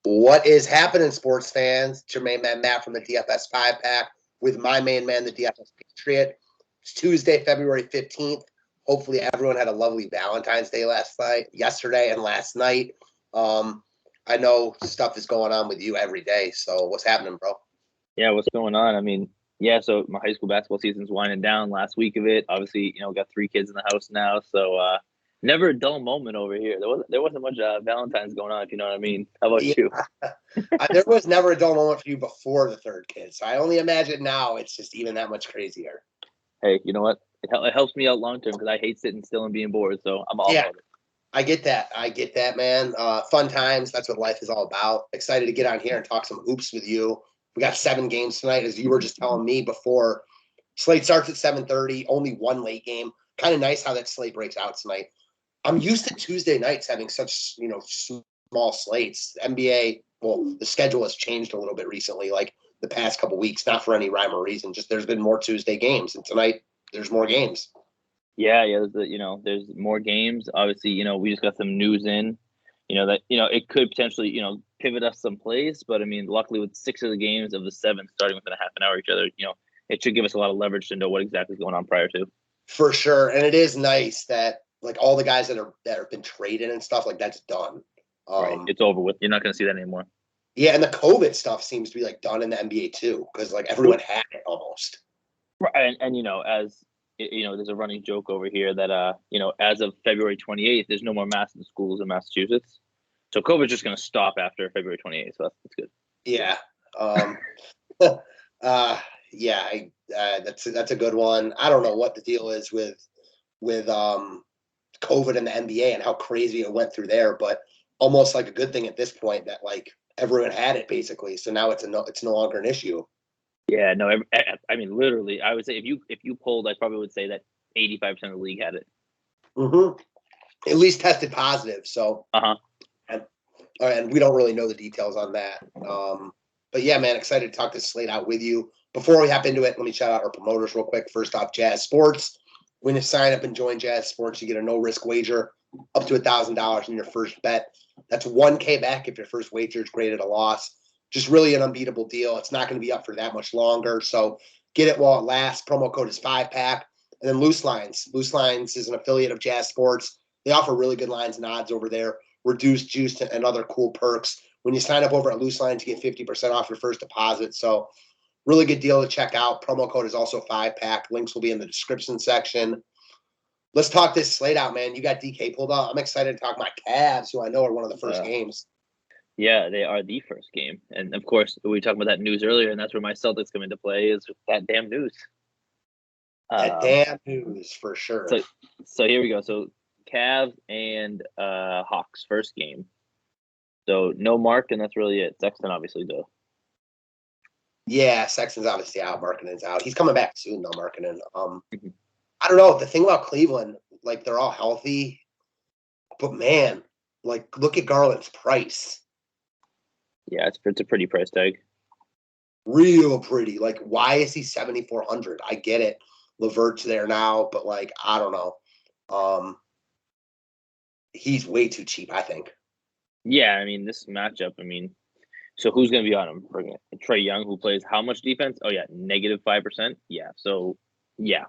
What is happening, sports fans? It's your main man, Matt, from the DFS 5-Pack with my main man, the DFS Patriot. It's Tuesday, February 15th. Hopefully everyone had a lovely Valentine's Day yesterday and last night. I know stuff is going on with you every day, so what's happening, bro? Yeah, what's going on? So my high school basketball season's winding down. Last week of it, obviously, got 3 kids in the house now, so never a dull moment over here. There wasn't much Valentine's going on, if you know what I mean. How about you? There was never a dull moment for you before the third kid, so I only imagine now it's just even that much crazier. Hey, you know what? It helps me out long term because I hate sitting still and being bored, so I'm all about it. I get that, man. Fun times. That's what life is all about. Excited to get on here and talk some hoops with you. We got 7 games tonight, as you were just telling me before. Slate starts at 7:30. Only one late game. Kind of nice how that slate breaks out tonight. I'm used to Tuesday nights having such small slates. NBA, the schedule has changed a little bit recently, like the past couple weeks. Not for any rhyme or reason. Just there's been more Tuesday games, and tonight there's more games. Yeah, there's more games. Obviously, we just got some news in, that it could potentially, pivot us some plays. But I mean, luckily with 6 of the games of the 7 starting within a half an hour each other, it should give us a lot of leverage to know what exactly is going on prior to. For sure, and it is nice that like all the guys that have been traded and stuff like that's done. Right, it's over with. You're not going to see that anymore. Yeah, and the COVID stuff seems to be like done in the NBA too, because like everyone had it almost. Right, and as there's a running joke over here that as of February 28th, there's no more masks in schools in Massachusetts. So COVID's just going to stop after February 28th. So that's good. Yeah. That's a good one. I don't know what the deal is with COVID and the NBA and how crazy it went through there, but almost like a good thing at this point that like everyone had it basically. So now it's no longer an issue. Yeah, no, I mean, literally, I would say if you polled, I probably would say that 85% of the league had it. Mm-hmm. At least tested positive. So, and we don't really know the details on that. But yeah, man, excited to talk this slate out with you. Before we hop into it, let me shout out our promoters real quick. First off, Jazz Sports. When you sign up and join Jazz Sports, you get a no-risk wager up to $1,000 in your first bet. That's $1K back if your first wager is graded a loss. Just really an unbeatable deal. It's not going to be up for that much longer. So get it while it lasts. Promo code is 5-Pack. And then Loose Lines. Loose Lines is an affiliate of Jazz Sports. They offer really good lines and odds over there, reduced juice and other cool perks. When you sign up over at Loose Lines, you get 50% off your first deposit. So really good deal to check out. Promo code is also 5-Pack. Links will be in the description section. Let's talk this slate out, man. You got DK pulled up. I'm excited to talk my Cavs, who I know are one of the first games. Yeah, they are the first game. And, of course, we talked about that news earlier, and that's where my Celtics come into play is that damn news. That damn news, for sure. So here we go. So Cavs and Hawks, first game. So no Mark, and that's really it. Sexton, obviously, though. Yeah, Sexton's obviously out. Markkanen's out. He's coming back soon, though, Markkanen. I don't know. The thing about Cleveland, like, they're all healthy. But, man, like, look at Garland's price. Yeah, it's a pretty price tag. Real pretty. Like, why is he 7,400? I get it. LeVert's there now, but, like, I don't know. He's way too cheap, I think. Yeah, I mean, this matchup, so who's going to be on him? Trae Young, who plays how much defense? Oh, yeah, -5%. Yeah, so, yeah.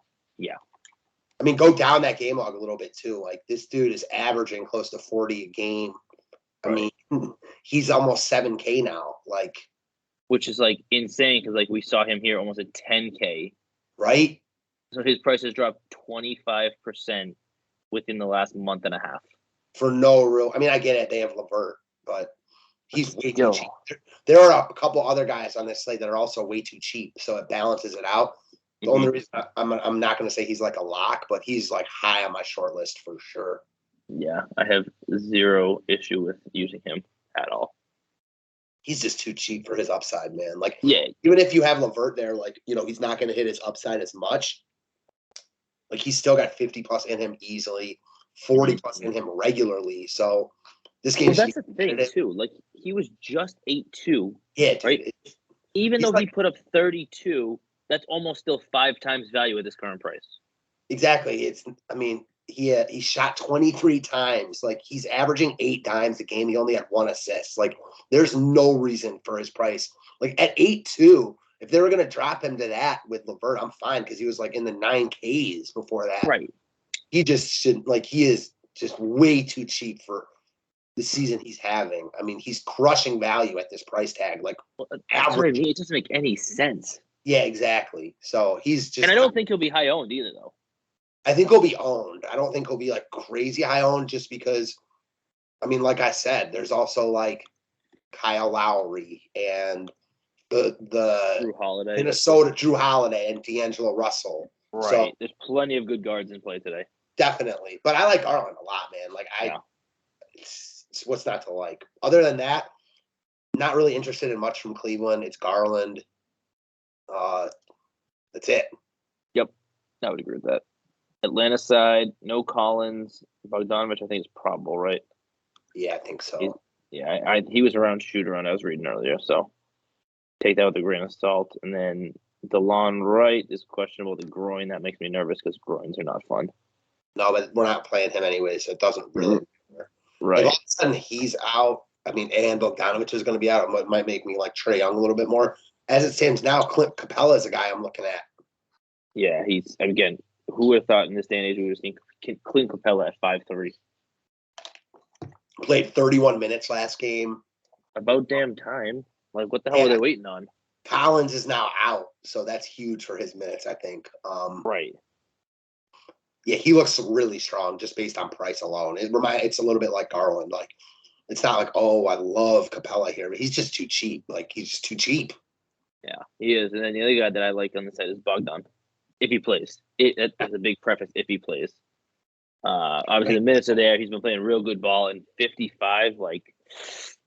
I mean, go down that game log a little bit, too. Like, this dude is averaging close to 40 a game. Right. I mean, he's almost 7K now. Like, which is, like, insane because, like, we saw him here almost at 10K. Right? So his price has dropped 25% within the last month and a half. For no real – I mean, I get it. They have LeVert, but he's way too cheap. There are a couple other guys on this slate that are also way too cheap, so it balances it out. The only reason I'm not going to say he's like a lock, but he's like high on my short list for sure. Yeah, I have zero issue with using him at all. He's just too cheap for his upside, man. Like, yeah, even if you have LeVert there, like, he's not going to hit his upside as much. Like, he's still got 50 plus in him easily, 40 plus in him regularly. So this game. Well, that's the thing too. Like, he was just 8-2. Yeah, dude, right. Even though he put up 32, that's almost still 5 times value at this current price. Exactly. he shot 23 times. Like, he's averaging 8 dimes a game. He only had 1 assist. Like, there's no reason for his price. Like, at 8-2, if they were going to drop him to that with LeVert, I'm fine because he was like in the 9Ks before that. Right. He just shouldn't. Like, he is just way too cheap for the season he's having. I mean, he's crushing value at this price tag. Like, that's what I mean. It doesn't make any sense. Yeah, exactly. So he's just. And I don't think he'll be high owned either, though. I think he'll be owned. I don't think he'll be like crazy high owned just because, I mean, like I said, there's also like Kyle Lowry and the Drew Holiday. Minnesota Drew Holiday and D'Angelo Russell. Right. So, there's plenty of good guards in play today. Definitely. But I like Garland a lot, man. Like, it's what's not to like? Other than that, not really interested in much from Cleveland. It's Garland. That's it. Yep. I would agree with that. Atlanta side, no Collins. Bogdanovich, I think, is probable, right? Yeah, I think so. He was around shoot-around I was reading earlier, so take that with a grain of salt. And then DeLon Wright is questionable with the groin. That makes me nervous because groins are not fun. No, but we're not playing him anyway, so it doesn't really matter. Right. If all of a sudden he's out, I mean, and Bogdanovich is going to be out, it might make me like Trae Young a little bit more. As it stands now, Clint Capella is a guy I'm looking at. Yeah, he's, again, who would have thought in this day and age we would have seen Clint Capella at 5'3"? Played 31 minutes last game. About damn time. Like, what the hell are they waiting on? Collins is now out, so that's huge for his minutes, I think. Right. Yeah, he looks really strong just based on price alone. It's a little bit like Garland. Like, it's not like, oh, I love Capella here, but he's just too cheap. Like, he's just too cheap. Yeah, he is. And then the other guy that I like on the side is Bogdan. If he plays. That's a big preface, if he plays. Obviously, the minutes are there. He's been playing real good ball. And 55, like,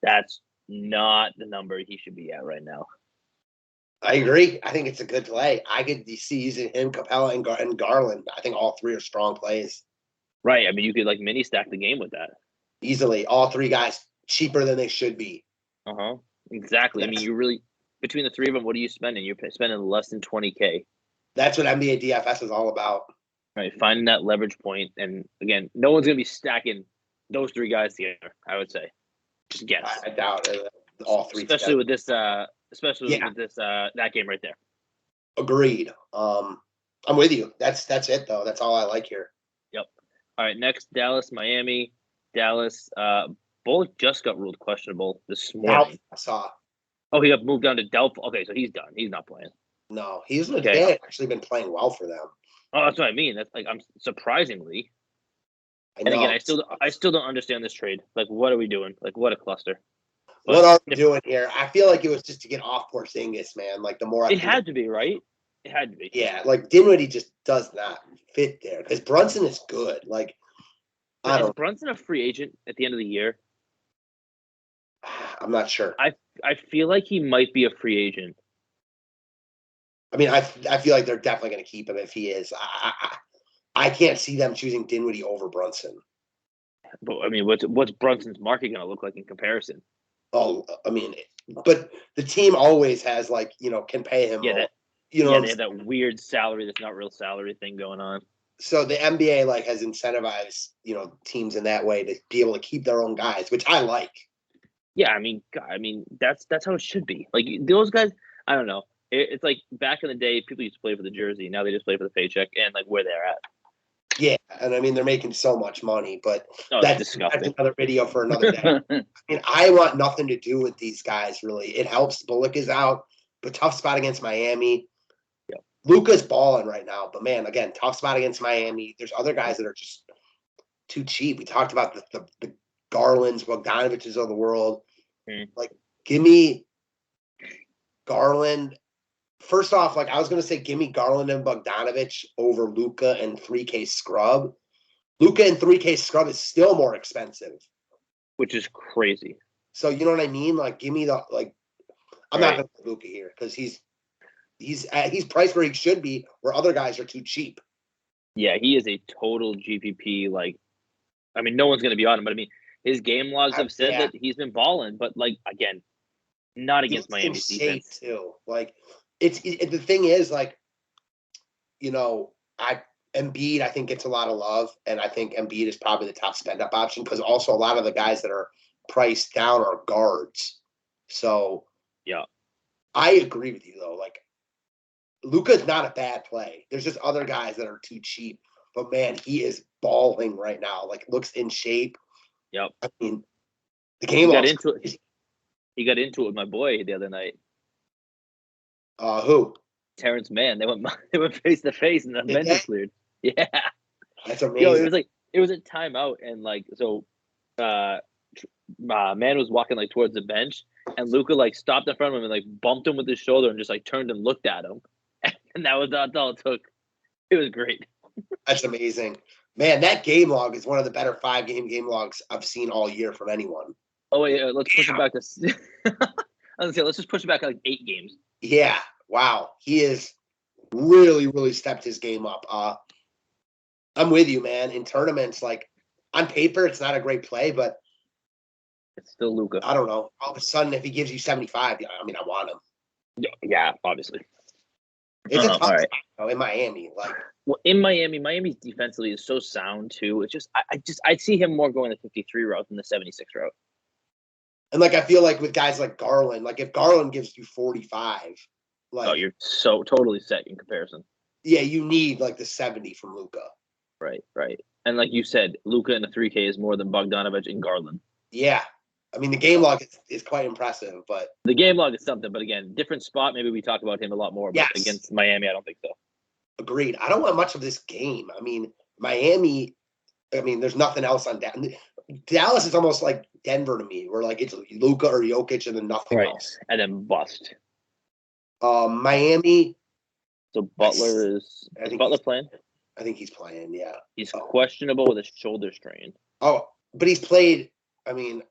that's not the number he should be at right now. I agree. I think it's a good play. I could see using him, Capella, and Garland. I think all 3 are strong plays. Right. I mean, you could, like, mini stack the game with that. Easily. All 3 guys cheaper than they should be. Uh-huh. Exactly. Yes. I mean, you really, between the 3 of them, what are you spending? You're spending less than $20K. That's what NBA DFS is all about. Right, finding that leverage point, and again, no one's gonna be stacking those 3 guys together. I would say, just guess. I doubt all 3, especially together. With this, with this that game right there. Agreed. I'm with you. That's it though. That's all I like here. Yep. All right, next Dallas, Miami. Dallas, both just got ruled questionable this morning. I saw. Oh, he got moved down to doubtful. Okay, so he's done. He's not playing. No, he's legit. Actually been playing well for them. Oh, that's what I mean. That's like, I'm surprisingly. And again, I still don't understand this trade. Like, what are we doing? Like, what a cluster. But what are we doing here? I feel like it was just to get off Porzingis, man. Like, the more it had to be, right? It had to be. Yeah, like Dinwiddie just does not fit there because Brunson is good. Like, is Brunson a free agent at the end of the year? I'm not sure. I feel like he might be a free agent. I mean, I feel like they're definitely going to keep him if he is. I can't see them choosing Dinwiddie over Brunson. But I mean, what's Brunson's market going to look like in comparison? Oh, I mean, but the team always has can pay him. Yeah, they have that weird salary that's not real salary thing going on. So the NBA has incentivized teams in that way to be able to keep their own guys, which I like. Yeah, I mean that's how it should be. Like those guys, I don't know. It's like back in the day, people used to play for the jersey. Now they just play for the paycheck and like where they're at. Yeah, and I mean they're making so much money, but that's another video for another day. I mean, I want nothing to do with these guys really. It helps Bullock is out, but tough spot against Miami. Yeah. Luka's balling right now, but man, again, tough spot against Miami. There's other guys that are just too cheap. We talked about the Garlands, Bogdanoviches of the world. Like, give me Garland. First off, I was going to say, give me Garland and Bogdanovich over Luka and 3K Scrub. Luka and 3K Scrub is still more expensive. Which is crazy. So, you know what I mean? Give me I'm not going to put Luka here because he's priced where he should be, where other guys are too cheap. Yeah, he is a total GPP. I mean, no one's going to be on him, but I mean, his game logs have said that he's been balling, but again, not against Miami's defense. Too. The thing is, Embiid, I think, gets a lot of love, and I think Embiid is probably the top spend-up option because also a lot of the guys that are priced down are guards. So, yeah, I agree with you, though. Like, Luka's not a bad play. There's just other guys that are too cheap. But, man, he is balling right now. Like, looks in shape. Yep. I mean, the game got into it. He got into it with my boy the other night. Who? Terrence Mann. They went face to face, and the bench was cleared. Yeah, that's amazing. Yo, it was a timeout, and like so, Mann was walking like towards the bench, and Luka like stopped in front of him and like bumped him with his shoulder and just like turned and looked at him, and that's all it took. It was great. That's amazing, man. That game log is one of the better 5-game logs I've seen all year from anyone. Oh wait, let's push it back to. I was gonna say let's just push it back to like 8 games. Yeah. Wow. He is really, really stepped his game up. I'm with you, man. In tournaments, like on paper, it's not a great play, but it's still Luka. I don't know. All of a sudden, if he gives you 75, I mean, I want him. Yeah, obviously. It's a tough spot in Miami. Like, well, in Miami's defensively is so sound too. It's just I see him more going the 53 route than the 76 route. And like I feel like with guys like Garland, like if Garland gives you 45. Like, you're so totally set in comparison. Yeah, you need like the 70 from Luka. Right. And like you said, Luka in the 3K is more than Bogdanovic and Garland. Yeah. I mean, the game log is quite impressive, but the game log is something. But again, different spot. Maybe we talk about him a lot more. But yes. Against Miami, I don't think so. Agreed. I don't want much of this game. I mean, Miami. I mean, there's nothing else on Dallas. Dallas is almost like Denver to me, where like it's Luka or Jokic and then nothing else, and then bust. Miami. So Butler is Butler playing? I think he's playing. Yeah, he's questionable with a shoulder strain. Oh, but he's played. I mean,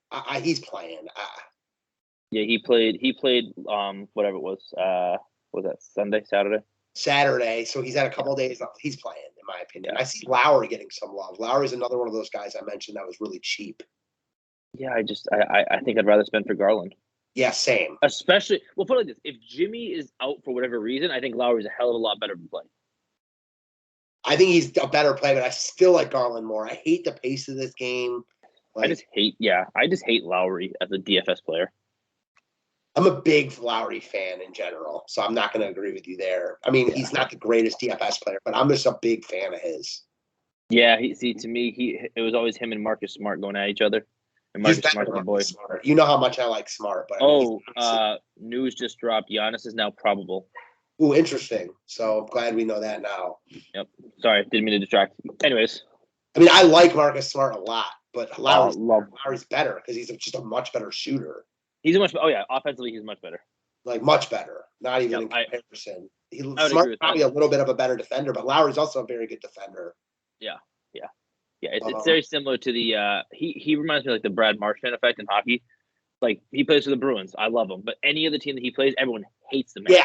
he's playing. Yeah, he played. Whatever it was. Was that Sunday, Saturday? So he's had a couple days. He's playing, in my opinion. Yeah. I see Lowry getting some love. Lowry's another one of those guys I mentioned that was really cheap. Yeah, I think I'd rather spend for Garland. Yeah, same. Especially, well, put it like this: if Jimmy is out for whatever reason, I think Lowry's a hell of a lot better to play. I think he's a better player, but I still like Garland more. I hate the pace of this game. Like, I just hate Lowry as a DFS player. I'm a big Lowry fan in general, so I'm not going to agree with you there. I mean, he's not the greatest DFS player, but I'm just a big fan of his. Yeah, to me, it was always him and Marcus Smart going at each other. And Marcus Smart's my boy. Smart. You know how much I like Smart, but news just dropped. Giannis is now probable. Ooh, interesting. So I'm glad we know that now. Yep. Sorry, didn't mean to distract. Anyways, I mean, I like Marcus Smart a lot, but Lowry's better because he's just a much better shooter. He's offensively he's much better. Like much better. Not even in comparison. Smart's probably a little bit of a better defender, but Lowry's also a very good defender. Yeah. It's very similar to the he reminds me of like the Brad Marchand effect in hockey. Like he plays for the Bruins. I love him. But any other team that he plays, everyone hates the man.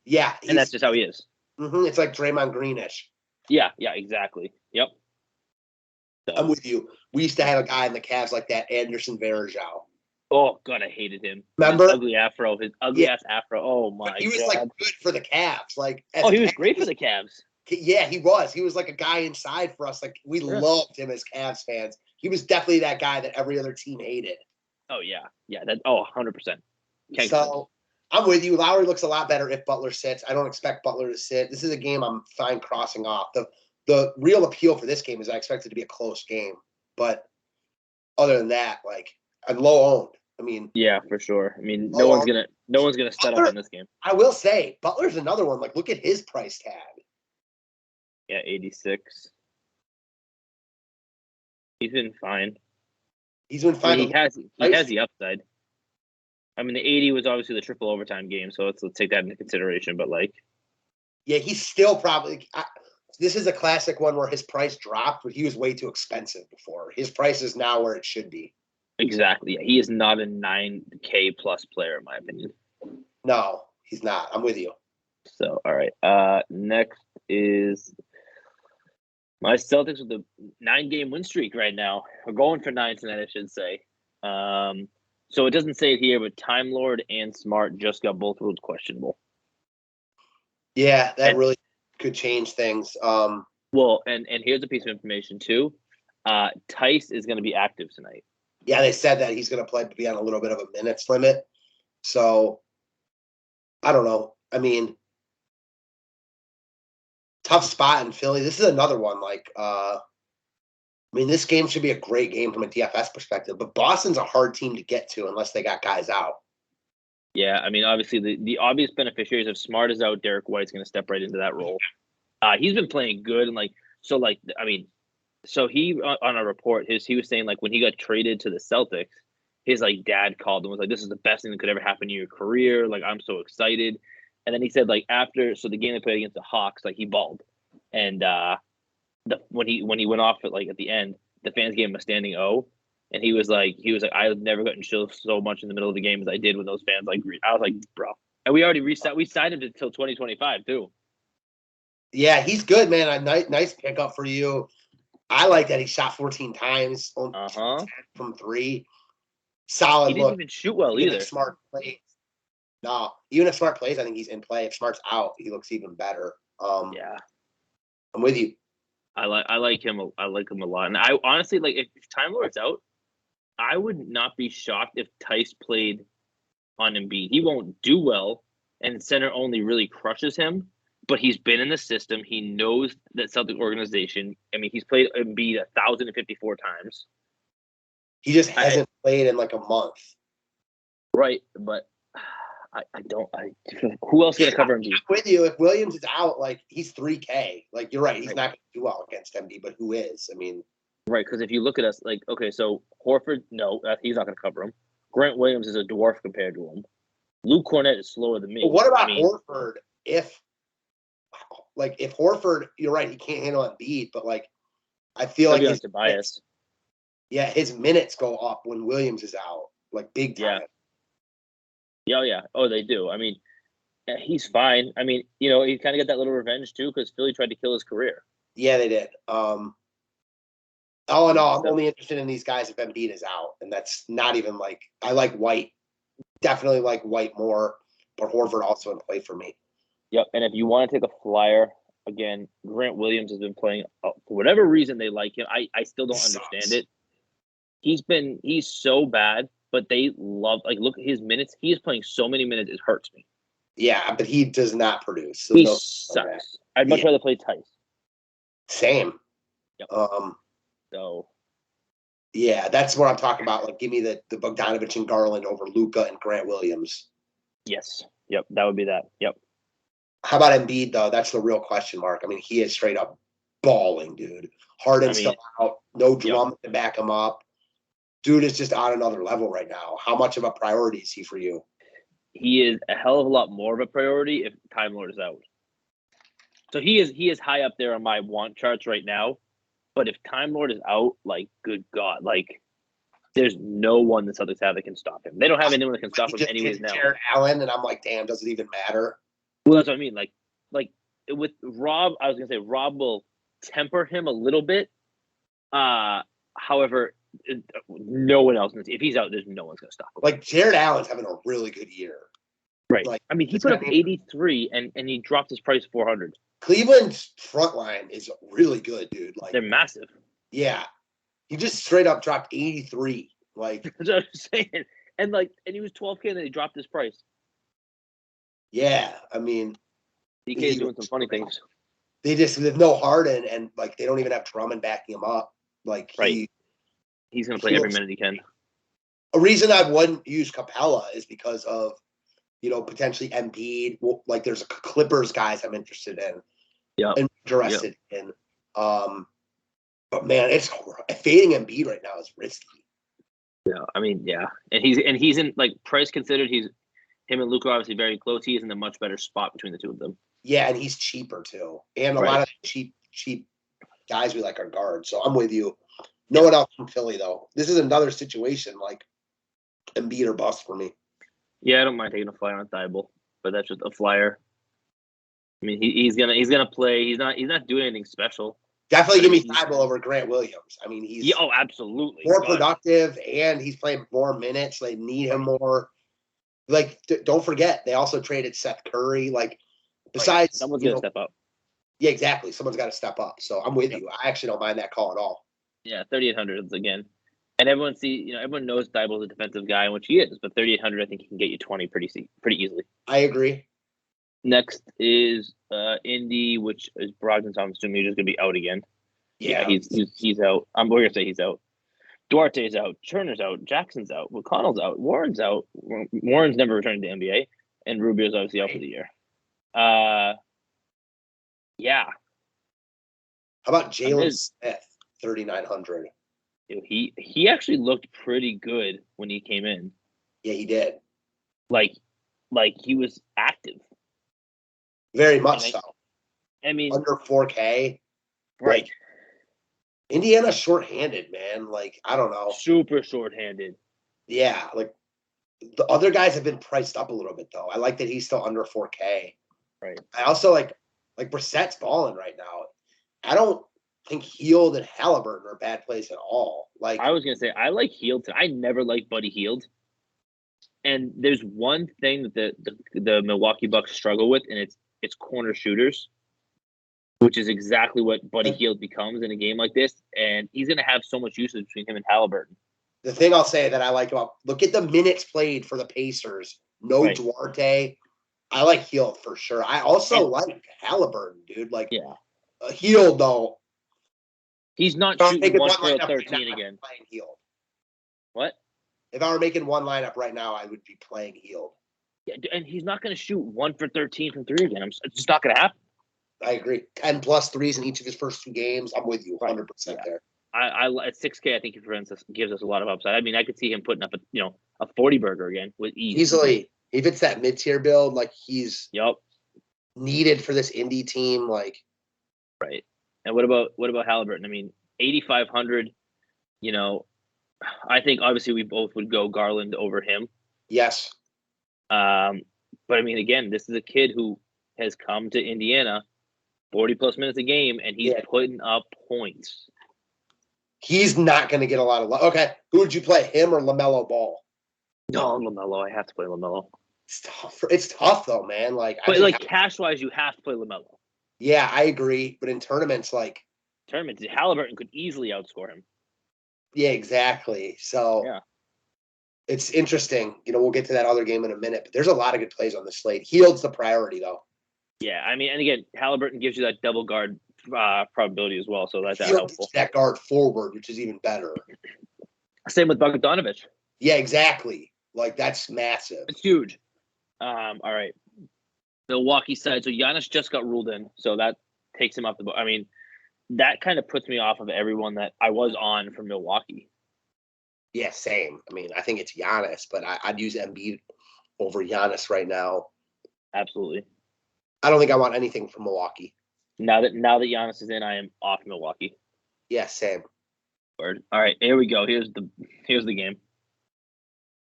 Yeah. And that's just how he is. Mm-hmm, it's like Draymond Greenish. Yeah, exactly. Yep. So. I'm with you. We used to have a guy in the Cavs like that, Anderson Varejao. Oh God, I hated him. Remember? His ugly ass afro. Oh my God. He was like good for the Cavs. Like he was great for the Cavs. Yeah, he was. He was like a guy inside for us. Like we loved him as Cavs fans. He was definitely that guy that every other team hated. Oh yeah. 100%. So I'm with you. Lowry looks a lot better if Butler sits. I don't expect Butler to sit. This is a game I'm fine crossing off. The real appeal for this game is I expect it to be a close game. But other than that, like I'm low owned. I mean, yeah, for sure. I mean, no one's gonna set up in this game. I will say Butler's another one. Like, look at his price tag. Yeah, 86. He's been fine. He has the upside. I mean, the 80 was obviously the triple overtime game, so let's take that into consideration. But like, yeah, he's still probably. This is a classic one where his price dropped, but he was way too expensive before. His price is now where it should be. Exactly. He is not a 9K plus player, in my opinion. No, he's not. I'm with you. So, all right. Next is my Celtics with a 9-game win streak right now. We're going for 9 tonight, I should say. So it doesn't say it here, but Time Lord and Smart just got both ruled questionable. Yeah, that really could change things. Well, and here's a piece of information too. Tice is going to be active tonight. Yeah, they said that he's going to be on a little bit of a minutes limit. So, I don't know. I mean, tough spot in Philly. This is another one. This game should be a great game from a DFS perspective, but Boston's a hard team to get to unless they got guys out. Yeah, I mean, obviously the obvious beneficiaries of Smart is out. Derek White's going to step right into that role. He's been playing good and so he on a report he was saying when he got traded to the Celtics, his dad called and was like, "This is the best thing that could ever happen in your career. I'm so excited." And then he said after the game they played against the Hawks, he balled, and when he went off at the end, the fans gave him a standing O, and he was like, "I've never gotten chills so much in the middle of the game as I did when those fans I was like, bro." And we already we signed him until 2025 too. Yeah, he's good, man. A nice pickup for you. I like that he shot 14 times from 3. Solid. He didn't even shoot well either. Smart plays. No, even if Smart plays, I think he's in play. If Smart's out, he looks even better. Yeah, I'm with you. I like him. I like him a lot. And I honestly if Time Lord's out, I would not be shocked if Tice played on Embiid. He won't do well, and center only really crushes him. But he's been in the system. He knows that Celtic organization. I mean, he's played Embiid 1,054 times. He just hasn't played in a month. Right, but I don't. Who else is going to cover Embiid? I'm with you. If Williams is out, he's 3K. You're right. He's not going to do well against Embiid, but who is? I mean, right, because if you look at us, okay, so Horford, no, he's not going to cover him. Grant Williams is a dwarf compared to him. Luke Cornett is slower than me. But what about Horford? If Horford, you're right, he can't handle Embiid, but I feel his bias. Yeah, his minutes go up when Williams is out, big time. Yeah. Oh, they do. I mean, he's fine. I mean, he kind of got that little revenge too because Philly tried to kill his career. Yeah, they did. All in all, I'm only interested in these guys if Embiid is out, and that's not even I like White. Definitely like White more, but Horford also in play for me. Yep, and if you want to take a flyer, again, Grant Williams has been playing for whatever reason they like him. I still don't understand it. He's so bad, but they love look at his minutes. He is playing so many minutes it hurts me. Yeah, but he does not produce. So he sucks. I'd much rather play Tice. Same. Yep. So yeah, that's what I'm talking about. Give me the Bogdanovich and Garland over Luka and Grant Williams. Yes. Yep, that would be that. Yep. How about Embiid, though? That's the real question mark. I mean, he is straight up balling, dude. Harden's still out. No drum to back him up. Dude is just on another level right now. How much of a priority is he for you? He is a hell of a lot more of a priority if Time Lord is out. So he is high up there on my want charts right now. But if Time Lord is out, good God, there's no one the Celtics have that can stop him. They don't have anyone that can stop him anyways now. Jared Allen, and I'm damn, does it even matter? Well, that's what I mean. With Rob, I was gonna say Rob will temper him a little bit. However, no one else. If he's out, there's no one's gonna stop him. Jared Allen's having a really good year. Right. I mean, he put up 83 and he dropped his price 400. Cleveland's front line is really good, dude. They're massive. Yeah. He just straight up dropped 83. That's what I'm saying. And he was 12K and then he dropped his price. Yeah, I mean, DK's doing some funny things. There's no Harden, and they don't even have Drummond backing him up. Right. He's gonna play every minute he can. A reason I wouldn't use Capella is because of potentially Embiid. There's a Clippers guys I'm interested in. Yeah. Interested in. But man, it's fading Embiid right now is risky. Yeah, I mean, yeah, and he's in price considered. Him and Luka are obviously very close. He is in a much better spot between the two of them. Yeah, and he's cheaper too. And a lot of cheap guys we like are guards. So I'm with you. No one else from Philly though. This is another situation Embiid or bust for me. Yeah, I don't mind taking a flyer on Thibault, but that's just a flyer. I mean, he's gonna play. He's not doing anything special. Definitely give me Thibault over Grant Williams. I mean, he's absolutely more productive, and he's playing more minutes. They need him more. Don't forget, they also traded Seth Curry. Besides, someone's gonna step up. Yeah, exactly. Someone's got to step up. So I'm with you. I actually don't mind that call at all. Yeah, 3,800 again. And everyone knows Thibault's a defensive guy, which he is, but 3,800, I think he can get you 20 pretty easily. I agree. Next is Indy, which is Brogdon, so I'm assuming he's just going to be out again. Yeah, he's out. We're going to say he's out. Duarte's out. Turner's out. Jackson's out. McConnell's out. Warren's out. Warren's never returned to the NBA. And Rubio's obviously out for the year. Yeah. How about Jalen Smith, 3,900? He actually looked pretty good when he came in. Yeah, he did. Like he was active. Very much so. I mean, under 4K. Right. Like, Indiana's shorthanded, man. Like, I don't know. Super shorthanded. Yeah, like the other guys have been priced up a little bit though. I like that he's still under 4K. Right. I also like Brissett's balling right now. I don't think Hield and Halliburton are a bad place at all. Like, I was gonna say, I like Hield. I never liked Buddy Hield. And there's one thing that the Milwaukee Bucks struggle with, and it's corner shooters, which is exactly what Buddy Hield becomes in a game like this. And he's gonna have so much usage between him and Halliburton. The thing I'll say that I like about look at the minutes played for the Pacers. No Duarte. I like Hield for sure. I also like Halliburton, dude. Like, Hield though. He's not shooting 1 for 13 again. Playing Hield. What? If I were making one lineup right now, I would be playing Hield. Yeah, and he's not going to shoot 1 for 13 from 3 again. It's just not going to happen. I agree. 10 plus threes in each of his first 2 games. I'm with you 100% there. I at 6K, I think he gives us a lot of upside. I mean, I could see him putting up a 40 burger again with ease. Easily. If it's that mid-tier build, like he's needed for this indie team, like right. And what about Halliburton? I mean, 8,500. I think obviously we both would go Garland over him. Yes. But I mean, again, this is a kid who has come to Indiana 40 plus minutes a game, and he's putting up points. He's not going to get a lot of love. Okay, who would you play, him or LaMelo Ball? No, LaMelo. I have to play LaMelo. It's tough though, man. Like, but cash wise, you have to play LaMelo. Yeah, I agree. But in tournaments, Halliburton could easily outscore him. Yeah, exactly. So it's interesting. We'll get to that other game in a minute. But there's a lot of good plays on the slate. Hield's the priority though. Yeah, I mean, and again, Halliburton gives you that double guard probability as well, so that's helpful. That guard forward, which is even better. Same with Bogdanović. Yeah, exactly. Like, that's massive. It's huge. All right. Milwaukee side. So Giannis just got ruled in, so that takes him off the board. I mean, that kind of puts me off of everyone that I was on from Milwaukee. Yeah, same. I mean, I think it's Giannis, but I'd use Embiid over Giannis right now. Absolutely. I don't think I want anything from Milwaukee. Now that Giannis is in, I am off Milwaukee. Yeah, same. Word. All right, here we go. Here's the game.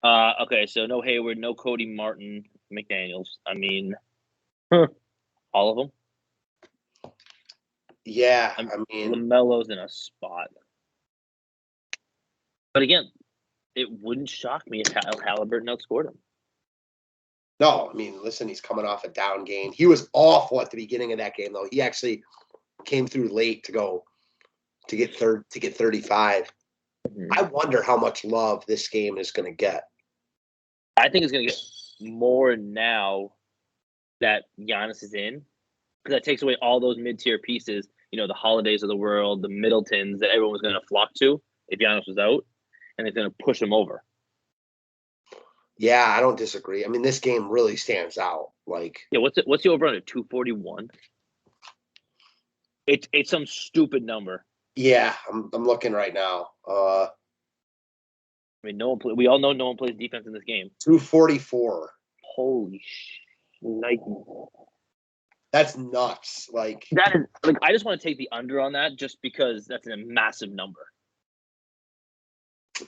Okay, so no Hayward, no Cody Martin, McDaniels. I mean, all of them. Yeah, I mean, LaMelo's in a spot. But again, it wouldn't shock me if Halliburton outscored him. No, I mean, listen, he's coming off a down game. He was awful at the beginning of that game, though. He actually came through late to get 35. Mm-hmm. I wonder how much love this game is going to get. I think it's going to get more now that Giannis is in, because that takes away all those mid-tier pieces, the Holidays of the world, the Middletons that everyone was going to flock to if Giannis was out, and they're going to push him over. Yeah, I don't disagree. I mean, this game really stands out. What's the over under 241? It's some stupid number. Yeah, I'm looking right now. I mean, we all know no one plays defense in this game. 244. Holy Nike. That's nuts. That is I just want to take the under on that just because that's a massive number.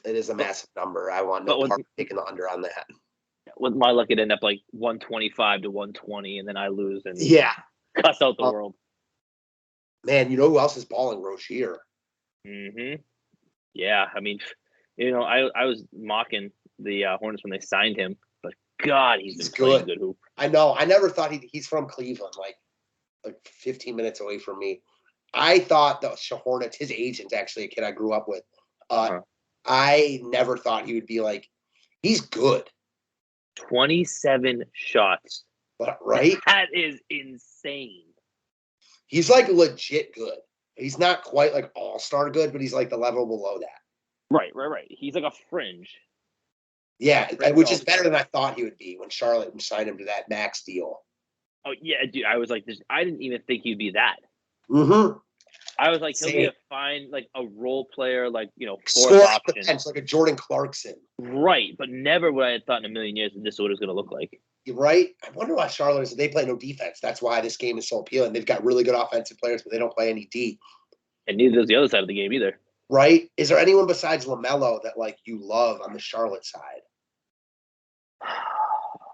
It is a massive number. I want taking the under on that. With my luck, it'd end up 125 to 120, and then I lose and cuss out the world. Man, you know who else is balling? Rozier. Mm-hmm. Yeah, I mean, I was mocking the Hornets when they signed him, but God, he's been playing good hoop. I know. I never thought he's from Cleveland. like 15 minutes away from me. I thought the Hornets, his agent's actually a kid I grew up with. I never thought he would be like, he's good. 27 shots. But, right? That is insane. He's like legit good. He's not quite like all-star good, but he's like the level below that. Right. He's like a fringe. Yeah, which is better than I thought he would be when Charlotte signed him to that max deal. Oh, yeah, dude. I was like, I didn't even think he'd be that. Mm-hmm. I was like, he'll be a fine, like a role player, like, fourth option. Bench, like a Jordan Clarkson. Right, but never would I have thought in a million years that this is what it's going to look like. You're right. I wonder why Charlotte is. They play no defense. That's why this game is so appealing. They've got really good offensive players, but they don't play any D. And neither does the other side of the game either. Right? Is there anyone besides LaMelo that like you love on the Charlotte side?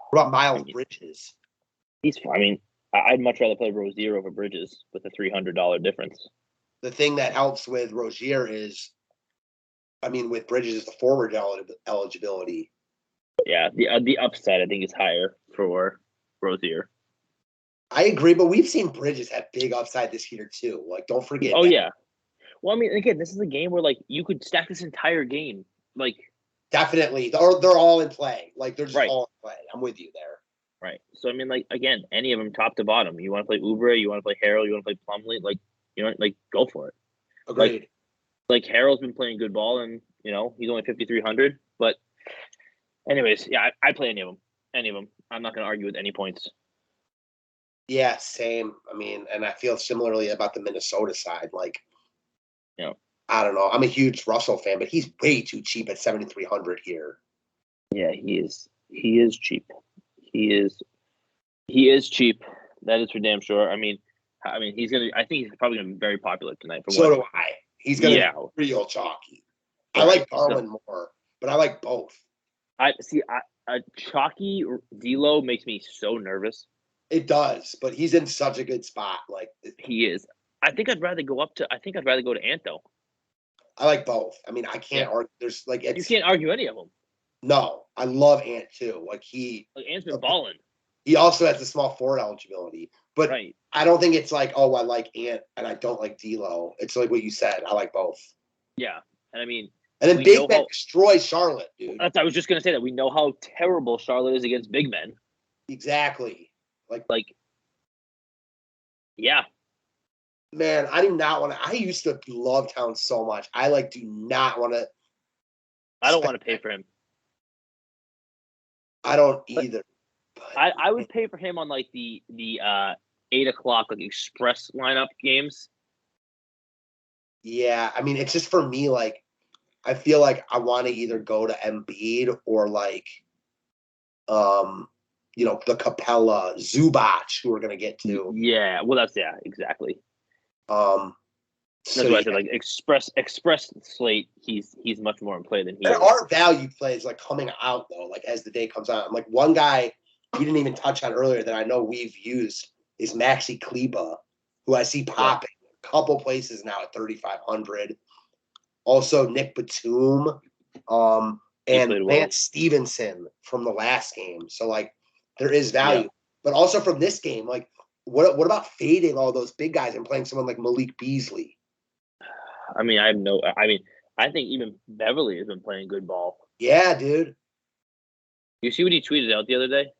What about Miles Bridges? He's fine. I mean, I'd much rather play Rozier over Bridges with a $300 difference. The thing that helps with Rozier is, I mean, with Bridges is the forward eligibility. Yeah, the upside I think is higher for Rozier. I agree, but we've seen Bridges have big upside this year too. Like, don't forget. Oh, yeah. Well, I mean, again, this is a game where like you could stack this entire game. Like, definitely, they're all in play. Like, they're just all in play. I'm with you there. Right. So I mean, like again, any of them top to bottom. You want to play Oubre, you want to play Harrell, you want to play Plumlee, like go for it. Agreed. Like Harrell's been playing good ball, and he's only 5,300. But anyways, yeah, I play any of them. I'm not going to argue with any points. Yeah, same. I mean, and I feel similarly about the Minnesota side. Like, I don't know. I'm a huge Russell fan, but he's way too cheap at 7,300 here. Yeah, he is. He is cheap. He is cheap. That is for damn sure. I mean, he's gonna. I think he's probably gonna be very popular tonight. So do I. He's gonna be real chalky. I like Garland more, but I like both. I see. A chalky D'Lo makes me so nervous. It does, but he's in such a good spot. Like he is. I think I'd rather go to Ant though. I like both. I mean, I can't argue. There's like you can't argue any of them. No, I love Ant too. Like Ant's been balling. He also has the small forward eligibility, but I don't think it's like, oh, I like Ant and I don't like D'Lo. It's like what you said. I like both. Yeah, and I mean, and then big men destroy Charlotte, dude. I was just gonna say that we know how terrible Charlotte is against big men. Exactly. Like, yeah. Man, I do not want to. I used to love Towns so much. I do not want to. I don't want to pay for him. I don't either. But I would pay for him on like the 8 o'clock like express lineup games. Yeah, I mean, it's just for me. Like, I feel like I want to either go to Embiid or the Capella, Zubac, who we're gonna get to. Yeah, well, exactly. That's why I said like express slate. He's much more in play than he. There are value plays like coming out though, like as the day comes out. Like one guy we didn't even touch on earlier that I know we've used is Maxi Kleba, who I see popping a couple places now at 3,500. Also Nick Batum, and Lance Stevenson from the last game. So like there is value, but also from this game, like what about fading all those big guys and playing someone like Malik Beasley? I mean, I think even Beverly has been playing good ball. Yeah, dude. You see what he tweeted out the other day?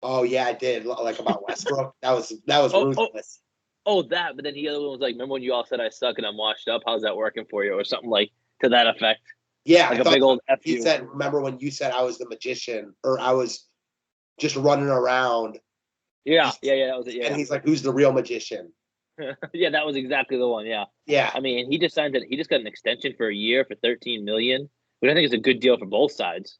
Oh yeah, I did. Like about Westbrook. that was ruthless. That. But then the other one was like, remember when you all said I suck and I'm washed up? How's that working for you? Or something like to that effect. Yeah, like a big old F you. He said, remember when you said I was the magician or I was just running around? Yeah, that was it. Yeah. And he's like, who's the real magician? Yeah, that was exactly the one. Yeah. Yeah. I mean, he just signed he just got an extension for a year for $13 million, which I think is a good deal for both sides.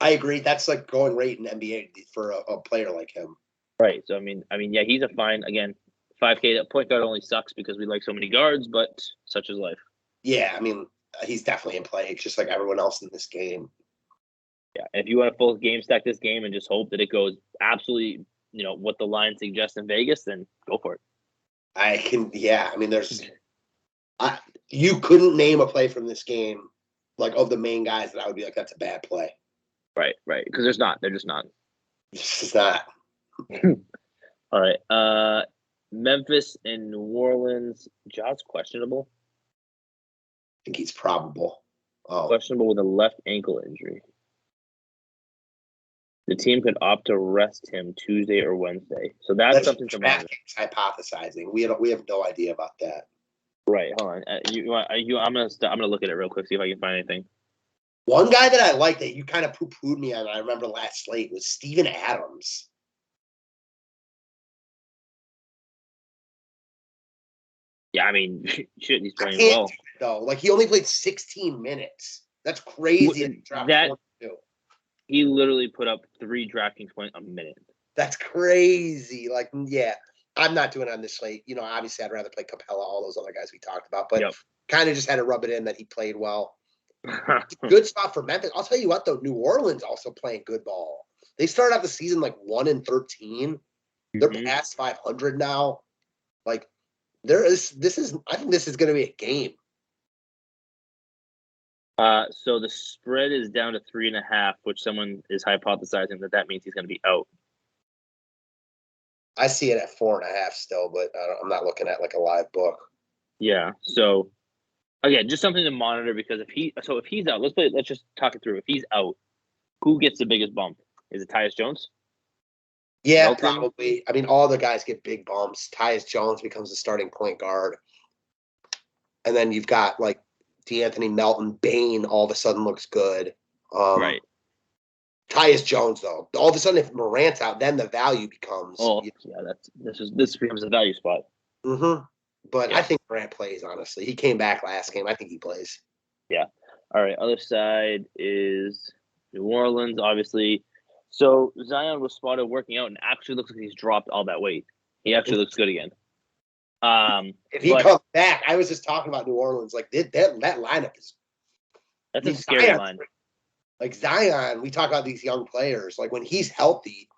I agree. That's like going rate in NBA for a player like him. Right. So I mean, yeah, he's a fine. Again, 5K. That point guard only sucks because we like so many guards, but such is life. Yeah, I mean, he's definitely in play. It's just like everyone else in this game. Yeah, and if you want to full game stack this game and just hope that it goes absolutely, what the line suggests in Vegas, then go for it. I can. Yeah, I mean, you couldn't name a play from this game, like of the main guys that I would be like, that's a bad play. Right. Because there's not. They're just not. It's just not. All right. Memphis and New Orleans. Ja's questionable. I think he's probable. Oh. Questionable with a left ankle injury. The team could opt to rest him Tuesday or Wednesday. So that's something to monitor. Hypothesizing. We have no idea about that. Right. Hold on. I'm gonna look at it real quick, see if I can find anything. One guy that I like that you kind of poo-pooed me on, I remember last slate, was Steven Adams. Yeah, I mean, shit, he's playing well. Though, like he only played 16 minutes. That's crazy. He literally put up 3 DraftKings points a minute. That's crazy. Like, yeah, I'm not doing it on this slate. You know, obviously, I'd rather play Capella, all those other guys we talked about, but kind of just had to rub it in that he played well. Good spot for Memphis. I'll tell you what, though, New Orleans also playing good ball. They started out the season like 1-13. They're past 500 now. Like, I think this is going to be a game. So the spread is down to 3.5, which someone is hypothesizing that means he's going to be out. I see it at 4.5 still, but I'm not looking at like a live book. Yeah. So again, just something to monitor because if he's out, let's just talk it through. If he's out, who gets the biggest bump? Is it Tyus Jones? Yeah, Melton? Probably. I mean, all the guys get big bumps. Tyus Jones becomes the starting point guard. And then you've got like D'Anthony Melton. Bain all of a sudden looks good. Right. Tyus Jones, though. All of a sudden, if Morant's out, then the value becomes. Oh, yeah, this becomes a value spot. Mm-hmm. But yeah. I think Morant plays, honestly. He came back last game. I think he plays. Yeah. All right. Other side is New Orleans, obviously. So Zion was spotted working out and actually looks like he's dropped all that weight. He actually looks good again. If he comes back, I was just talking about New Orleans. Like that lineup is. That's a scary line. Like Zion, we talk about these young players. Like when he's healthy,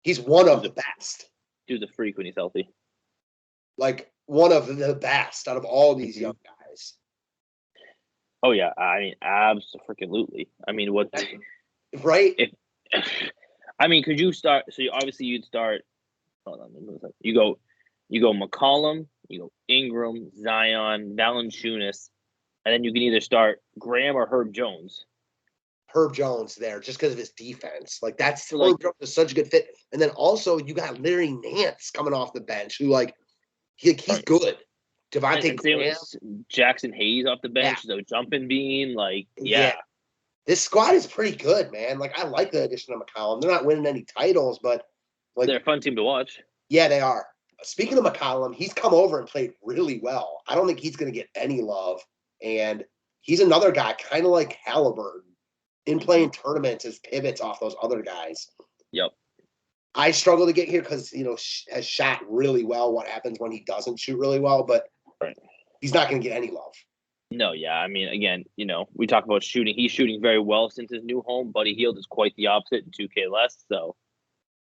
he's one of the best. He's a freak when he's healthy. Like one of the best out of all these young guys. Oh yeah, I mean, absolutely. I mean, what? Right. I mean, could you start? So you'd start. Hold on, you go McCollum, you go Ingram, Zion, Valanciunas, and then you can either start Graham or Herb Jones. Herb Jones there just because of his defense. Like that's Herb Jones is such a good fit. And then also you got Larry Nance coming off the bench who he's good. Devontae Graham. Jackson Hayes off the bench, so jumping bean, This squad is pretty good, man. Like I like the addition of McCollum. They're not winning any titles, but they're a fun team to watch. Yeah, they are. Speaking of McCollum, he's come over and played really well. I don't think he's going to get any love, and he's another guy kind of like Halliburton in playing tournaments as pivots off those other guys. Yep. I struggle to get here because has shot really well. What happens when he doesn't shoot really well? But he's not going to get any love. No, yeah. I mean, again, we talk about shooting. He's shooting very well since his new home. Buddy Hield is quite the opposite in 2K less. So,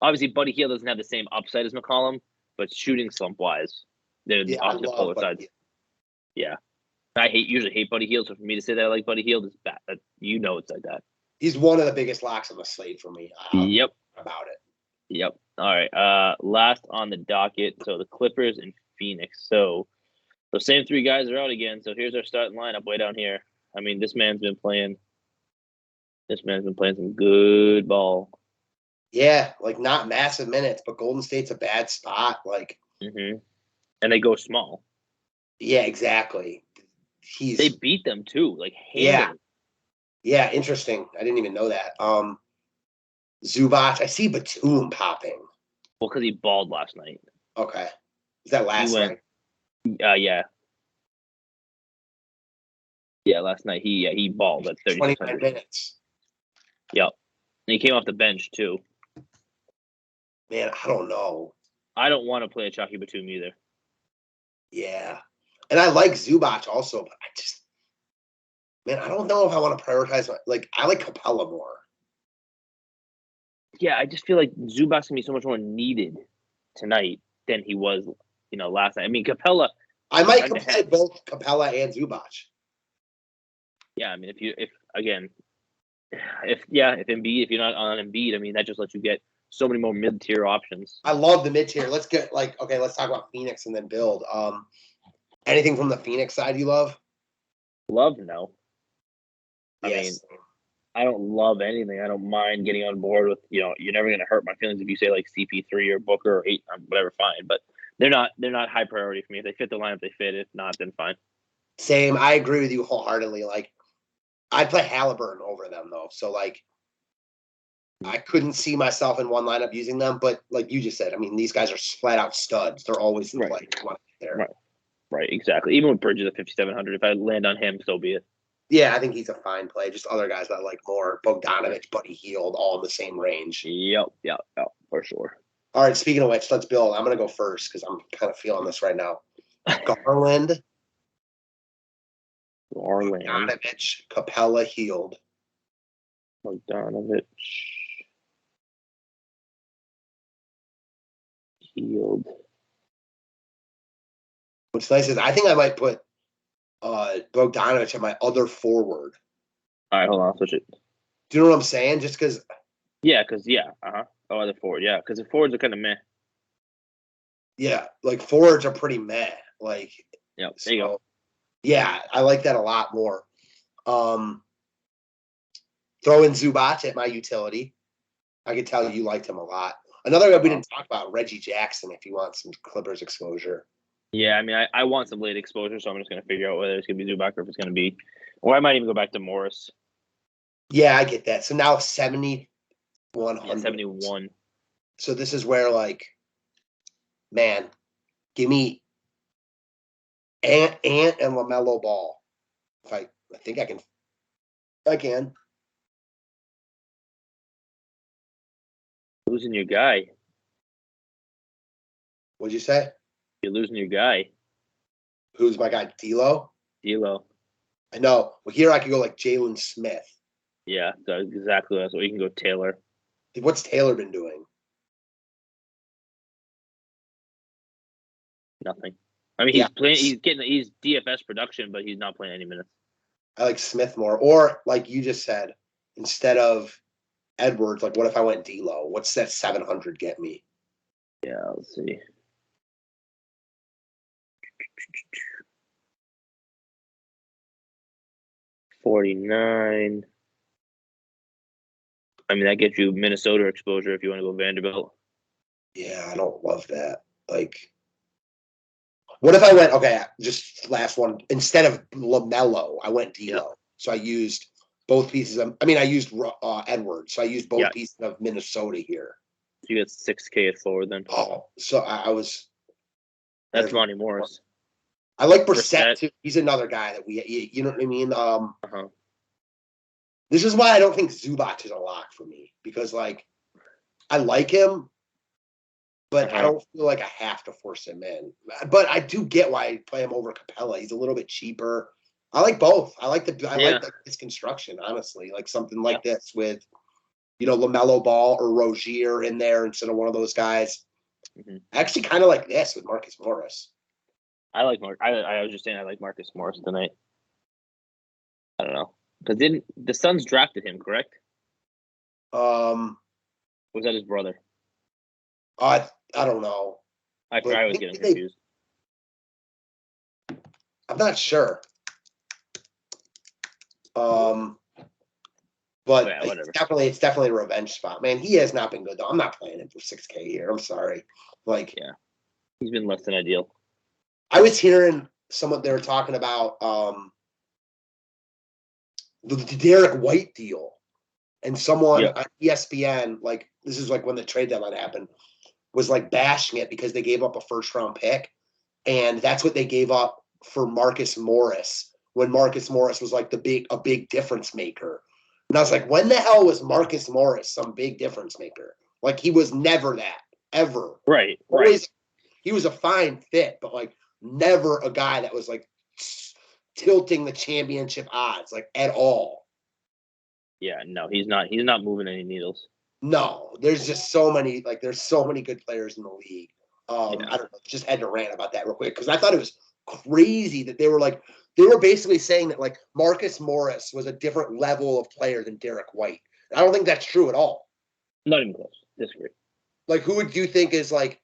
obviously, Buddy Hield doesn't have the same upside as McCollum, but shooting slump-wise, they're the opposite polar sides. Yeah. I usually hate Buddy Hield, so for me to say that I like Buddy Hield is bad. It's like that. He's one of the biggest locks on the slate for me. Yep. About it. Yep. All right. Last on the docket, so the Clippers and Phoenix. So those same 3 guys are out again. So here's our starting lineup way down here. I mean, this man's been playing some good ball. Yeah, like not massive minutes, but Golden State's a bad spot. Like, and they go small. Yeah, exactly. They beat them too, like handily. Yeah, interesting. I didn't even know that. Zubac, I see Batum popping. Well, because he balled last night. Okay, is that last night? Yeah. Yeah, last night he balled at 29 minutes. Yep, and he came off the bench too. Man, I don't know. I don't want to play a Chalky Batum either. Yeah, and I like Zubac also, but I don't know if I want to prioritize. I like Capella more. Yeah, I just feel like Zubac's gonna be so much more needed tonight than he was, last night. I mean, Capella. I might play both Capella and Zubac. Yeah, I mean, if you're not on Embiid, I mean, that just lets you get so many more mid-tier options. I love the mid-tier. Let's talk about Phoenix and then build. Anything from the Phoenix side you love? Love, no. Yes. I mean, I don't love anything. I don't mind getting on board with, you're never going to hurt my feelings if you say like CP3 or Booker or 8, whatever, fine. But they're not high priority for me. If they fit the lineup, they fit. If not, then fine. Same. I agree with you wholeheartedly. Like, I'd play Halliburton over them though. So like, I couldn't see myself in one lineup using them. But like you just said, I mean, these guys are flat out studs. They're always in play. Right, exactly. Even with Bridges at 5,700, if I land on him, so be it. Yeah, I think he's a fine play. Just other guys that I like more. Bogdanovich, Buddy Hield, all in the same range. Yep, for sure. All right, speaking of which, let's build. I'm going to go first because I'm kind of feeling this right now. Garland. Bogdanovich, Capella, Hield. Bogdanovich. Hield. What's nice is I think I might put Bogdanovich at my other forward. All right, hold on. I'll switch it. Do you know what I'm saying? Just because. Yeah, Oh, other forward. Yeah, because the forwards are kind of meh. Yeah, like forwards are pretty meh. Like. Yeah, there you go. Yeah, I like that a lot more. Throw in Zubac at my utility. I could tell you liked him a lot. Another guy we didn't talk about, Reggie Jackson, if you want some Clippers exposure. Yeah, I mean, I want some late exposure, so I'm just going to figure out whether it's going to be Zubac or if it's going to be, or I might even go back to Morris. Yeah, I get that. So now 7,100. Yeah, 71. So this is where, like, man, give me Ant and LaMelo Ball. If I think I can. Losing your guy. What'd you say? You're losing your guy. Who's my guy? D'Lo? D'Lo. I know. Well, here I could go like Jalen Smith. Yeah, exactly. That's what you can go Taylor. What's Taylor been doing? Nothing. I mean, he's playing. He's DFS production, but he's not playing any minutes. I like Smith more, or like you just said, instead of Edwards, like what if I went D'Lo? What's that 700 get me? Yeah, let's see. $49. I mean, that gets you Minnesota exposure if you want to go Vanderbilt. Yeah, I don't love that. Like, what if I went, just last one. Instead of LaMelo, I went D'Lo. Yep. So I used both pieces of, I used Edwards. So I used both pieces of Minnesota here. So you got $6K at forward then. Oh, so I was. That's Monty Morris. I like Brissett too. He's another guy that you know what I mean? This is why I don't think Zubac is a lock for me because, like, I like him, but I don't feel like I have to force him in. But I do get why I play him over Capella. He's a little bit cheaper. I like both. I like his construction, honestly. Like something like this with, LaMelo Ball or Rozier in there instead of one of those guys. Mm-hmm. I actually kind of like this with Marcus Morris. I like Mark. I was just saying I like Marcus Morris tonight. I don't know. Because didn't the Suns drafted him, correct? Was that his brother? I don't know. I was getting confused. I'm not sure. But it's definitely a revenge spot. Man, he has not been good though. I'm not playing him for $6K here. I'm sorry. Like, yeah, he's been less than ideal. I was hearing they were talking about the Derek White deal, and someone on ESPN, like this is like when the trade deadline happened, was like bashing it because they gave up a first-round pick, and that's what they gave up for Marcus Morris when Marcus Morris was like a big difference maker. And I was like, when the hell was Marcus Morris some big difference maker? Like he was never that ever. Right. Always, he was a fine fit, but like never a guy that was like tilting the championship odds like at all. Yeah, no, he's not moving any needles. No, there's just so many there's so many good players in the league. I don't know, just had to rant about that real quick because I thought it was crazy that they were basically saying that like Marcus Morris was a different level of player than Derek White. I don't think that's true at all. Not even close. Disagree. Like, who would you think is like,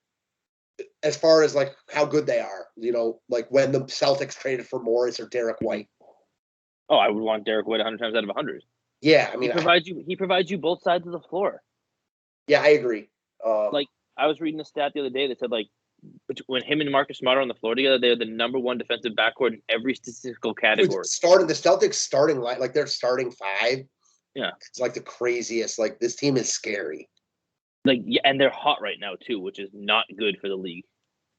as far as like how good they are? Like when the Celtics traded for Morris or Derek White. Oh, I would want Derek White 100 times out of 100. Yeah, I mean, he provides you both sides of the floor. Yeah, I agree. Like I was reading a stat the other day that said like when him and Marcus Smart are on the floor together, they're the number one defensive backcourt in every statistical category. The Celtics starting like their starting five. Yeah, it's like the craziest. Like this team is scary. Like yeah, and they're hot right now too, which is not good for the league.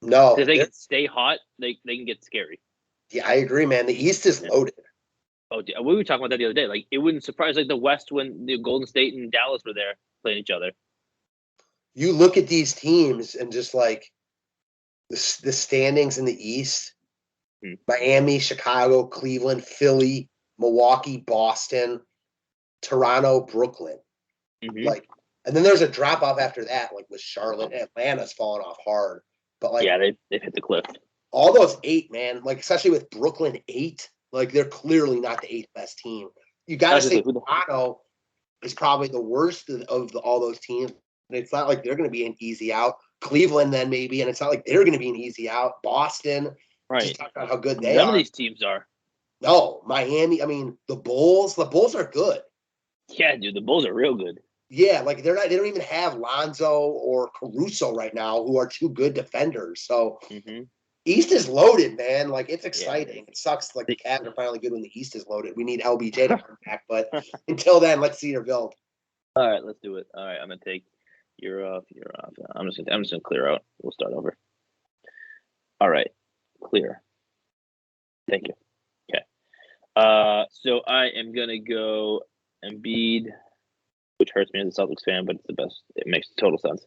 No, if they can stay hot, they can get scary. Yeah, I agree, man. The East is loaded. Oh, we were talking about that the other day. Like it wouldn't surprise like the West when the Golden State and Dallas were there playing each other. You look at these teams and just like the standings in the East: Miami, Chicago, Cleveland, Philly, Milwaukee, Boston, Toronto, Brooklyn. Like, and then there's a drop off after that, like with Charlotte. Atlanta's falling off hard, but like they've hit the cliff. All those 8, man, like especially with Brooklyn 8, like they're clearly not the 8th best team. You got to say Toronto is probably the worst of all those teams. And it's not like they're going to be an easy out. Cleveland then maybe, and it's not like they're going to be an easy out. Boston, right? Just talk about how good they are. None of these teams are. No, Miami. I mean, the Bulls are good. Yeah, dude, the Bulls are real good. Yeah, like they don't even have Lonzo or Caruso right now, who are 2 good defenders. So East is loaded, man. Like it's exciting. Yeah. It sucks. Like the Cavs are finally good when the East is loaded. We need LBJ to come back, but until then, let's see your build. All right, let's do it. All right, I'm gonna take you're off. I'm just gonna clear out. We'll start over. All right, clear. Thank you. Okay. So I am gonna go Embiid, which hurts me as a Celtics fan, but it's the best. It makes total sense.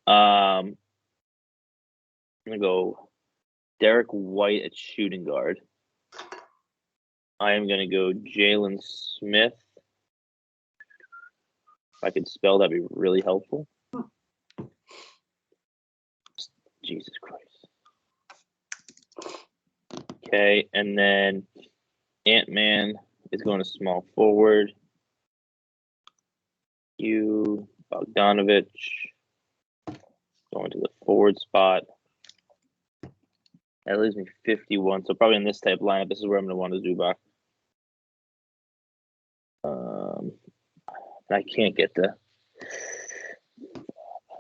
I'm gonna go Derek White at shooting guard. I am gonna go Jalen Smith. If I could spell, that'd be really helpful. Jesus Christ. Okay, and then Ant-Man is going to small forward. Bogdanovich going to the forward spot. That leaves me 51. So probably in this type of lineup, this is where I'm going to want to Zubac. I can't get the.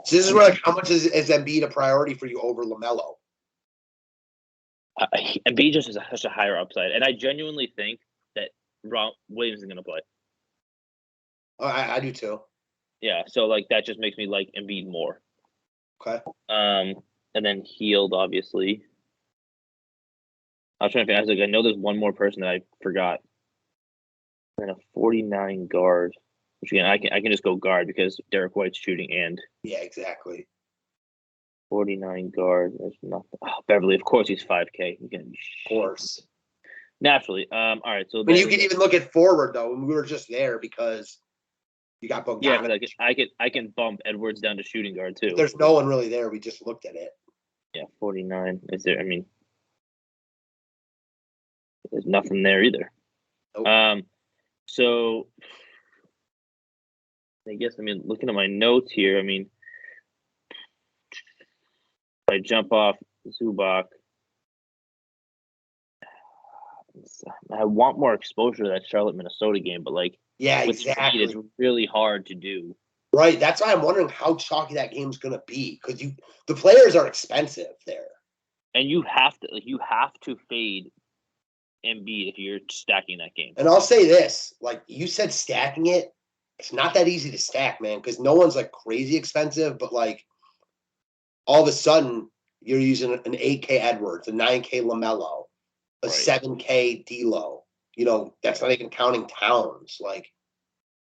So this is where, like, how much is Embiid a priority for you over LaMelo? Embiid just has such a higher upside, and I genuinely think that Williams is going to play. Oh, I do too. Yeah, so like that just makes me like Embiid more. Okay. And then Hield, obviously. I was trying to think. I know there's one more person that I forgot. And a 49 guard. Which again, I can just go guard because Derek White's shooting and. Yeah, exactly. 49 guard. There's nothing. Oh, Beverly, of course he's 5K. Of course. Naturally. All right. So you can even look at forward though, and we were just there because you got Bogdanovich. Yeah, but I can bump Edwards down to shooting guard too. There's no one really there. We just looked at it. Yeah, 49. Is there? I mean, there's nothing there either. Nope. So I guess looking at my notes here, if I jump off Zubac, I want more exposure to that Charlotte Minnesota game, but yeah, exactly, it's really hard to do. Right, that's why I'm wondering how chalky that game's going to be because the players are expensive there, and you have to fade Embiid if you're stacking that game. And I'll say this, like you said, stacking it, it's not that easy to stack, man, because no one's crazy expensive, but all of a sudden you're using an 8K Edwards, a 9K LaMelo, a 7K D'Lo. That's not even counting Towns.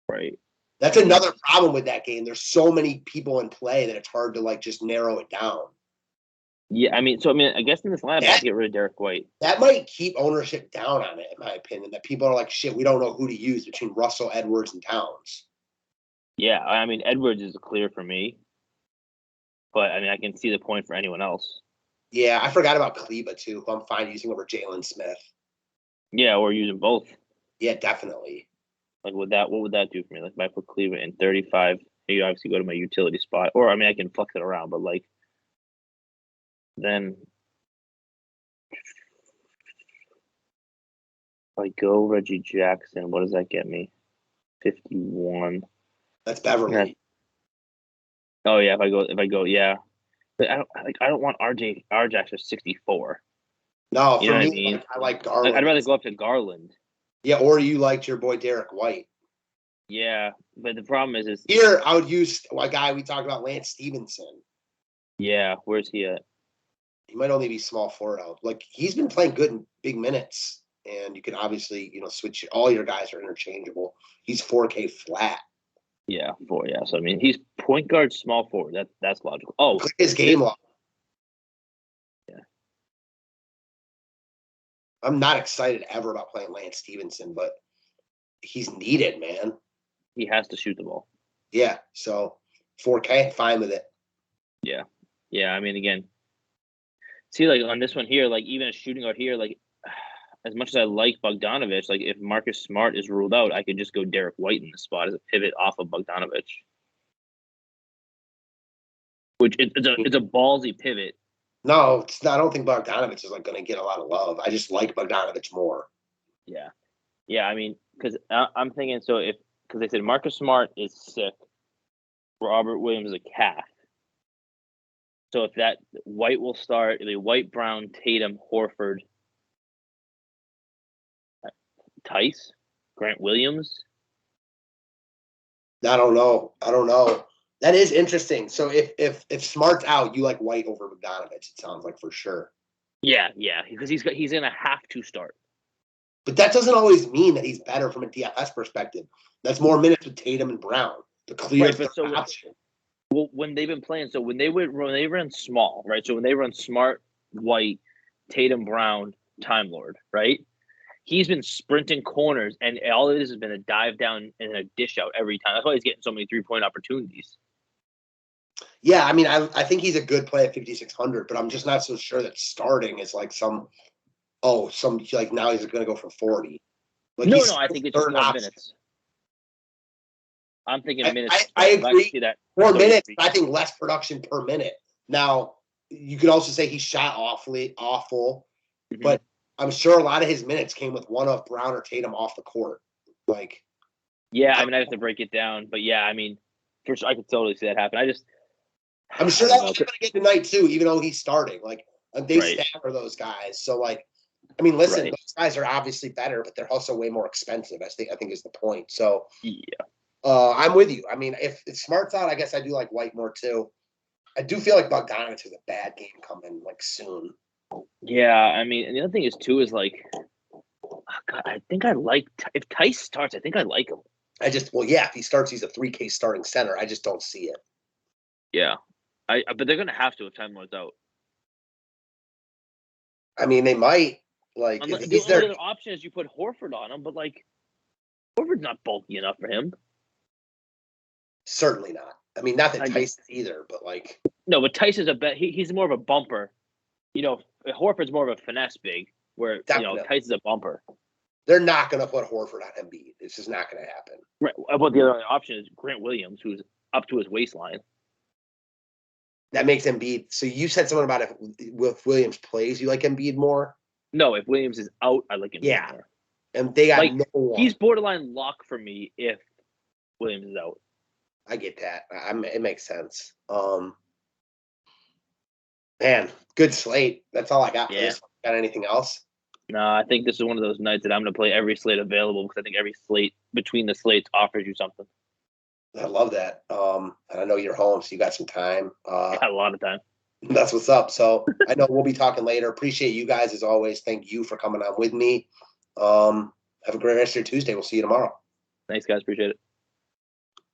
Right. That's another problem with that game. There's so many people in play that it's hard to just narrow it down. Yeah, I guess in this lineup, I have to get rid of Derek White. That might keep ownership down on it, in my opinion. That people are like, shit, we don't know who to use between Russell, Edwards, and Towns. Yeah, Edwards is clear for me. But, I can see the point for anyone else. Yeah, I forgot about Kleba, too, who I'm fine using over Jalen Smith. Yeah, or using both. Yeah, definitely. What would that do for me? If I put Kleba in 35 maybe obviously go to my utility spot, or I mean I can flex it around, but like then if I go Reggie Jackson, what does that get me? 51. That's Beverly. Oh yeah, if I go, yeah. But I don't want RJ for 64. No, you for know me, what I mean? I like Garland. I'd rather go up to Garland. Yeah, or you liked your boy Derek White. Yeah, but the problem is here I would use a guy we talked about, Lance Stevenson. Yeah, where's he at? He might only be small forward out. Like he's been playing good in big minutes, and you can obviously switch. All your guys are interchangeable. He's 4K flat. Yeah, 4. Yeah, so I mean he's point guard, small forward. That's logical. Oh, his game log. Yeah. I'm not excited ever about playing Lance Stevenson, but he's needed, man. He has to shoot the ball. Yeah, so 4K, fine with it. Yeah. Yeah, I mean, again, see, like, on this one here, like, even a shooting guard here, like, as much as I like Bogdanovich, like, if Marcus Smart is ruled out, I could just go Derek White in the spot as a pivot off of Bogdanovich. Which, it's a ballsy pivot. No, it's not. I don't think Bogdanovich is, like, going to get a lot of love. I just like Bogdanovich more. Yeah. Yeah, I mean, because I'm thinking, because they said Marcus Smart is sick, Robert Williams is a calf. So if that White will start, it'll be White, Brown, Tatum, Horford, Tice, Grant Williams. I don't know. That is interesting. So if Smart's out, you like White over Bogdanovich, it sounds like, for sure. Yeah, because he's going to have to start. But that doesn't always mean that he's better from a DFS perspective. That's more minutes with Tatum and Brown, the clear third option. Well, when they've been playing, so when they run small, right? So when they run Smart, White, Tatum, Brown, Time Lord, right? He's been sprinting corners, and all it is has been a dive down and a dish out every time. That's why he's getting so many 3-point opportunities. Yeah, I mean, I think he's a good play at 5,600, but I'm just not so sure that starting is like like now he's going to go for 40. Like no, I think it's just more minutes. I'm thinking minutes. I agree. See that. More minutes, I think less production per minute. Now, you could also say he shot awful, but I'm sure a lot of his minutes came with one of Brown or Tatum off the court. Like, yeah, I mean, I have to break it down, but yeah, I mean, for sure, I could totally see that happen. I'm sure that's what going to get tonight too, even though he's starting. Like, they stagger those guys. So, like, I mean, listen, those guys are obviously better, but they're also way more expensive. I think is the point. So, yeah. I'm with you. I mean, if Smart's out, I guess I do like White more too. I do feel like Bogdanovich has a bad game coming, like, soon. Yeah, I mean, and the other thing is too is like, God, I think I like if Tice starts. I think I like him. If he starts, he's a 3K starting center. I just don't see it. Yeah, but they're gonna have to if Time Lord's out. I mean, they might. Like, the other option is you put Horford on him, but like, Horford's not bulky enough for him. Certainly not. I mean, not that Tice is either, but like. No, but Tice is he's more of a bumper. Horford's more of a finesse big, where Tice is a bumper. They're not going to put Horford on Embiid. It's just not going to happen. Right. But the other option is Grant Williams, who's up to his waistline. That makes Embiid. So you said something about if Williams plays, you like Embiid more? No, if Williams is out, I like Embiid more. And they got no one. He's borderline lock for me if Williams is out. I get that. It makes sense. Man, good slate. That's all I got for this one. Got anything else? No, I think this is one of those nights that I'm going to play every slate available because I think every slate between the slates offers you something. I love that. And I know you're home, so you got some time. Got a lot of time. That's what's up. So I know we'll be talking later. Appreciate you guys as always. Thank you for coming on with me. Have a great rest of your Tuesday. We'll see you tomorrow. Thanks, guys. Appreciate it.